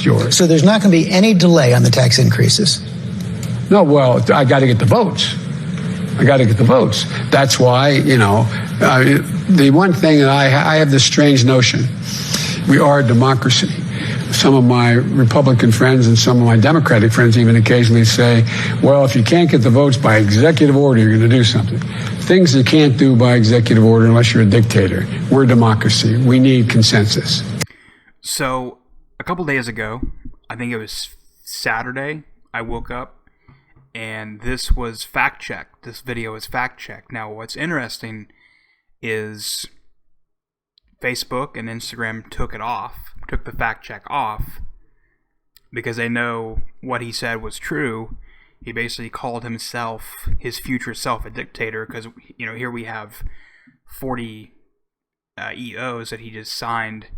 just yours. So there's not going to be any delay on the tax increases? No, well, I got to get the votes. I got to get the votes. That's why, the one thing that I have this strange notion. We are a democracy. Some of my Republican friends and some of my Democratic friends even occasionally say, well, if you can't get the votes by executive order, you're going to do something. Things you can't do by executive order unless you're a dictator. We're a democracy. We need consensus. So a couple days ago, I think it was Saturday, I woke up and this was fact-checked. This video was fact-checked. Now, what's interesting is Facebook and Instagram took the fact-check off, because they know what he said was true. He basically called himself, his future self, a dictator, because, here we have 40 EOs that he just signed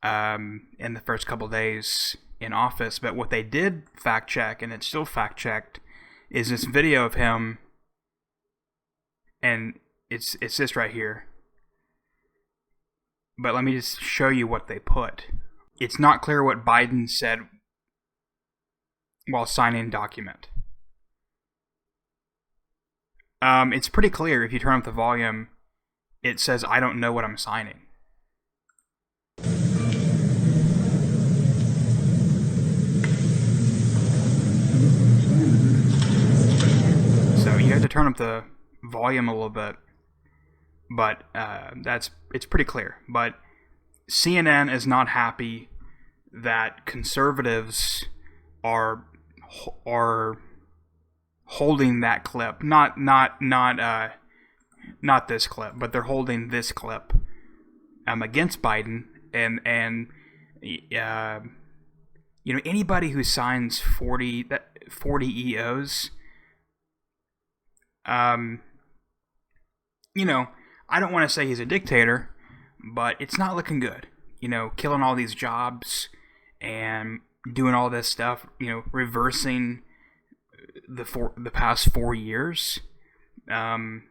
in the first couple days in office. But what they did fact-check, and it's still fact-checked, is this video of him, and it's this right here. But let me just show you what they put. It's not clear what Biden said while signing a document. It's pretty clear. If you turn up the volume, it says, "I don't know what I'm signing." So you have to turn up the volume a little bit, but it's pretty clear. But CNN is not happy that conservatives are holding that clip. Not this clip, but they're holding this clip against Biden, and anybody who signs 40 EOs, I don't want to say he's a dictator, but it's not looking good. Killing all these jobs and doing all this stuff, reversing the past 4 years. The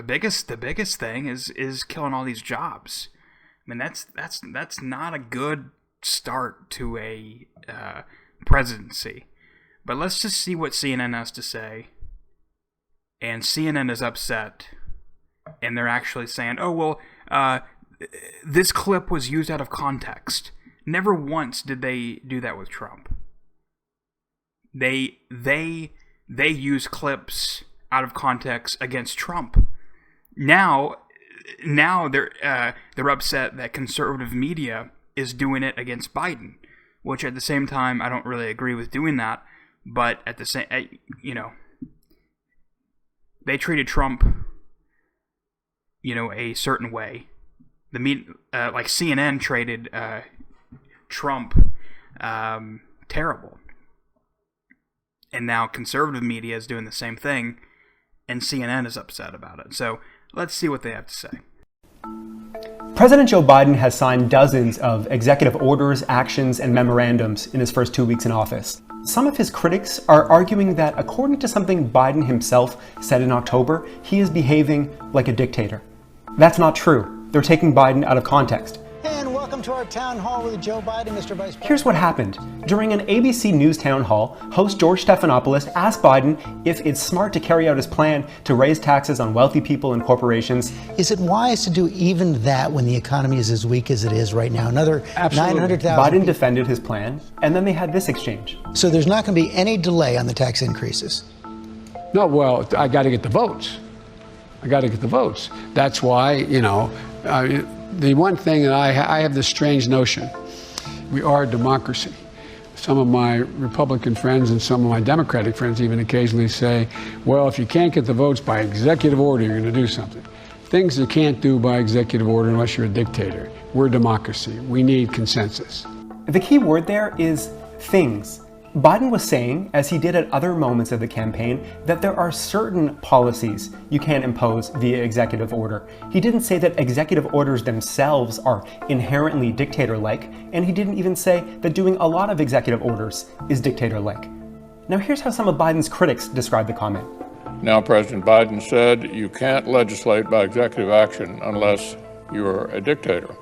biggest thing is killing all these jobs. I mean, that's not a good start to a presidency. But let's just see what CNN has to say. And CNN is upset, and they're actually saying, "Oh well, this clip was used out of context." Never once did they do that with Trump. They use clips out of context against Trump. Now they're upset that conservative media is doing it against Biden, which at the same time I don't really agree with doing that. But at the same, they treated Trump, a certain way. Like CNN treated Trump terrible. And now conservative media is doing the same thing, and CNN is upset about it. So let's see what they have to say. President Joe Biden has signed dozens of executive orders, actions, and memorandums in his first 2 weeks in office. Some of his critics are arguing that, according to something Biden himself said in October, he is behaving like a dictator. That's not true. They're taking Biden out of context. And welcome to our town hall with Joe Biden, Mr. Vice President. Here's what happened. During an ABC News town hall, host George Stephanopoulos asked Biden if it's smart to carry out his plan to raise taxes on wealthy people and corporations. Is it wise to do even that when the economy is as weak as it is right now? Another 900,000 Biden defended his plan, and then they had this exchange. So there's not going to be any delay on the tax increases? No, well, I got to get the votes. I got to get the votes. That's why, the one thing that I have this strange notion. We are a democracy. Some of my Republican friends and some of my Democratic friends even occasionally say, well, if you can't get the votes by executive order, you're going to do something. Things you can't do by executive order unless you're a dictator. We're a democracy. We need consensus. The key word there is things. Biden was saying, as he did at other moments of the campaign, that there are certain policies you can't impose via executive order. He didn't say that executive orders themselves are inherently dictator-like, and he didn't even say that doing a lot of executive orders is dictator-like. Now here's how some of Biden's critics describe the comment. Now, President Biden said you can't legislate by executive action unless you're a dictator.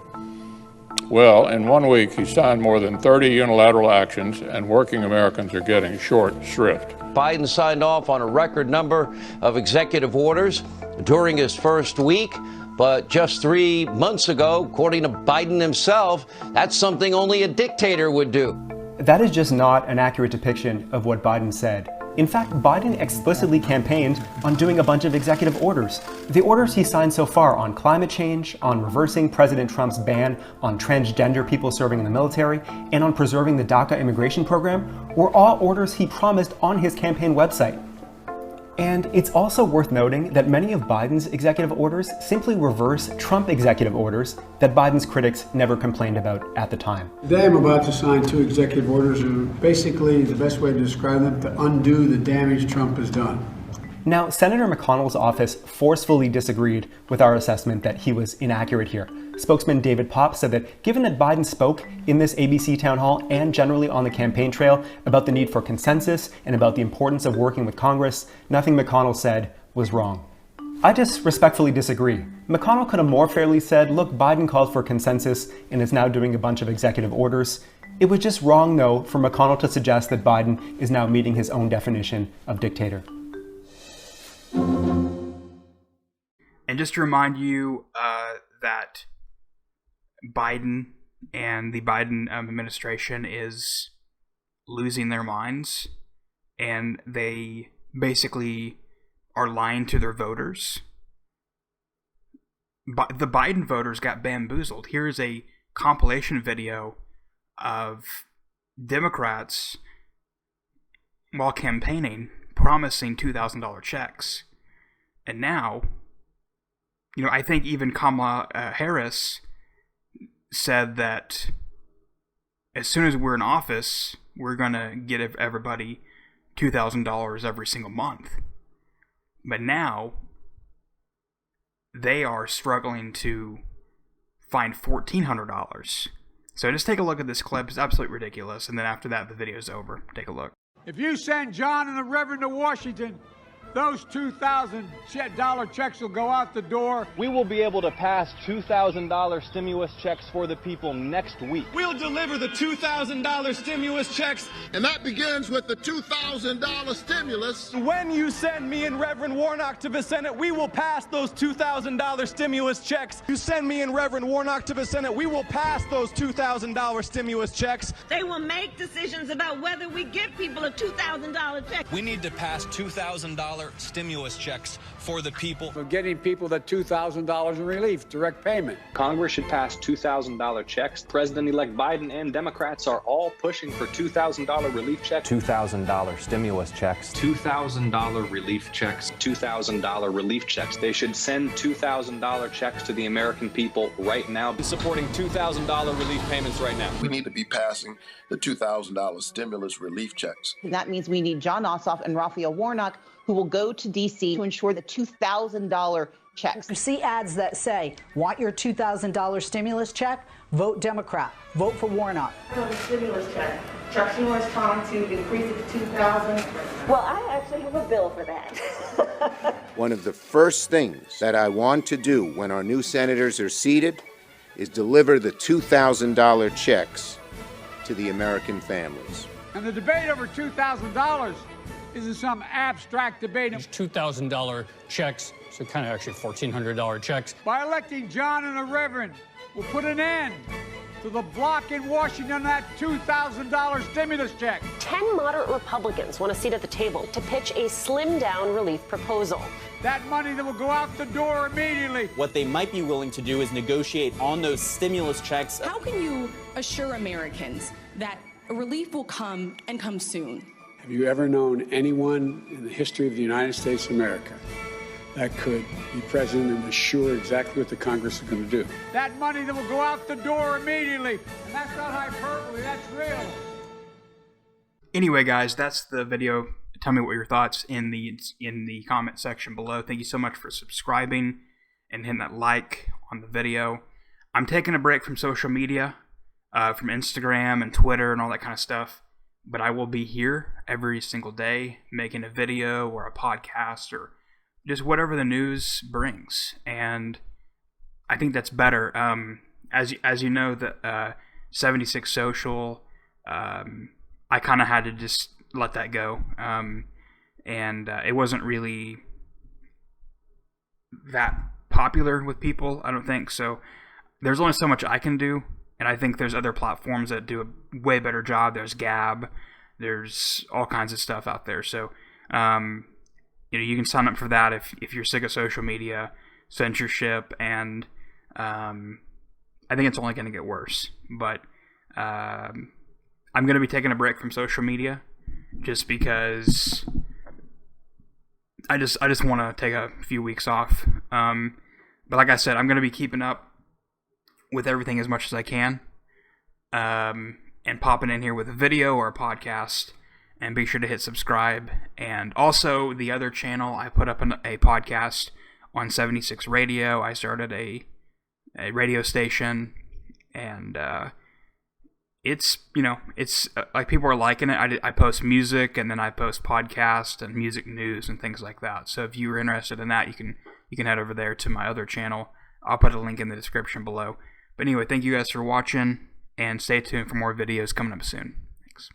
Well, in 1 week, he signed more than 30 unilateral actions, and working Americans are getting short shrift. Biden signed off on a record number of executive orders during his first week. But just 3 months ago, according to Biden himself, that's something only a dictator would do. That is just not an accurate depiction of what Biden said. In fact, Biden explicitly campaigned on doing a bunch of executive orders. The orders he signed so far on climate change, on reversing President Trump's ban on transgender people serving in the military, and on preserving the DACA immigration program were all orders he promised on his campaign website. And it's also worth noting that many of Biden's executive orders simply reverse Trump executive orders that Biden's critics never complained about at the time. Today I'm about to sign 2 executive orders, and basically the best way to describe them, to undo the damage Trump has done. Now, Senator McConnell's office forcefully disagreed with our assessment that he was inaccurate here. Spokesman David Popp said that given that Biden spoke in this ABC town hall and generally on the campaign trail about the need for consensus and about the importance of working with Congress, nothing McConnell said was wrong. I just respectfully disagree. McConnell could have more fairly said, look, Biden called for consensus and is now doing a bunch of executive orders. It was just wrong, though, for McConnell to suggest that Biden is now meeting his own definition of dictator. And just to remind you that Biden and the Biden administration is losing their minds, and they basically are lying to their voters. But the Biden voters got bamboozled. Here's a compilation video of Democrats, while campaigning, promising $2,000 checks. And now, I think even Kamala Harris said that as soon as we're in office, we're going to give everybody $2,000 every single month. But now, they are struggling to find $1,400. So just take a look at this clip. It's absolutely ridiculous. And then after that, the video's over. Take a look. If you send John and the Reverend to Washington, those $2,000 checks will go out the door. We will be able to pass $2,000 stimulus checks for the people next week. We'll deliver the $2,000 stimulus checks, and that begins with the $2,000 stimulus. When you send me and Reverend Warnock to the Senate, we will pass those $2,000 stimulus checks. You send me and Reverend Warnock to the Senate, we will pass those $2,000 stimulus checks. They will make decisions about whether we give people a $2,000 check. We need to pass $2,000 stimulus checks for the people. For getting people that $2,000 in relief, direct payment. Congress should pass $2,000 checks. President-elect Biden and Democrats are all pushing for $2,000 relief checks. $2,000 stimulus checks. $2,000 relief checks. $2,000 relief checks. They should send $2,000 checks to the American people right now. Supporting $2,000 relief payments right now. We need to be passing the $2,000 stimulus relief checks. That means we need John Ossoff and Raphael Warnock, who will go to D.C. to ensure the $2,000 checks. You see ads that say, want your $2,000 stimulus check? Vote Democrat. Vote for Warnock. The stimulus check. Chuck Schumer is trying to increase it to $2,000. Well, I actually have a bill for that. One of the first things that I want to do when our new senators are seated is deliver the $2,000 checks to the American families. And the debate over $2,000 isn't some abstract debate. $2,000 checks, so kind of actually $1,400 checks. By electing John and the Reverend, we'll put an end to the block in Washington on that $2,000 stimulus check. 10 moderate Republicans want a seat at the table to pitch a slimmed-down relief proposal. That money that will go out the door immediately. What they might be willing to do is negotiate on those stimulus checks. How can you assure Americans that relief will come and come soon? Have you ever known anyone in the history of the United States of America that could be president and assure exactly what the Congress is going to do? That money that will go out the door immediately. And that's not hyperbole, that's real. Anyway, guys, that's the video. Tell me what your thoughts in the comment section below. Thank you so much for subscribing and hitting that like on the video. I'm taking a break from social media, from Instagram and Twitter and all that kind of stuff. But I will be here every single day making a video or a podcast or just whatever the news brings. And I think that's better. as you know, the 76 Social, I kind of had to just let that go, and it wasn't really that popular with people, I don't think. So there's only so much I can do, and I think there's other platforms that do a way better job. There's Gab, there's all kinds of stuff out there. So you can sign up for that if you're sick of social media censorship, and I think it's only going to get worse. But I'm going to be taking a break from social media just because I just want to take a few weeks off. But like I said, I'm going to be keeping up with everything as much as I can, and popping in here with a video or a podcast. And be sure to hit subscribe. And also the other channel, I put up a podcast on 76 Radio. I started a radio station, and it's like people are liking it. I post music, and then I post podcasts and music news and things like that. So if you're interested in that, you can head over there to my other channel. I'll put a link in the description below. But anyway, thank you guys for watching, and stay tuned for more videos coming up soon. Thanks.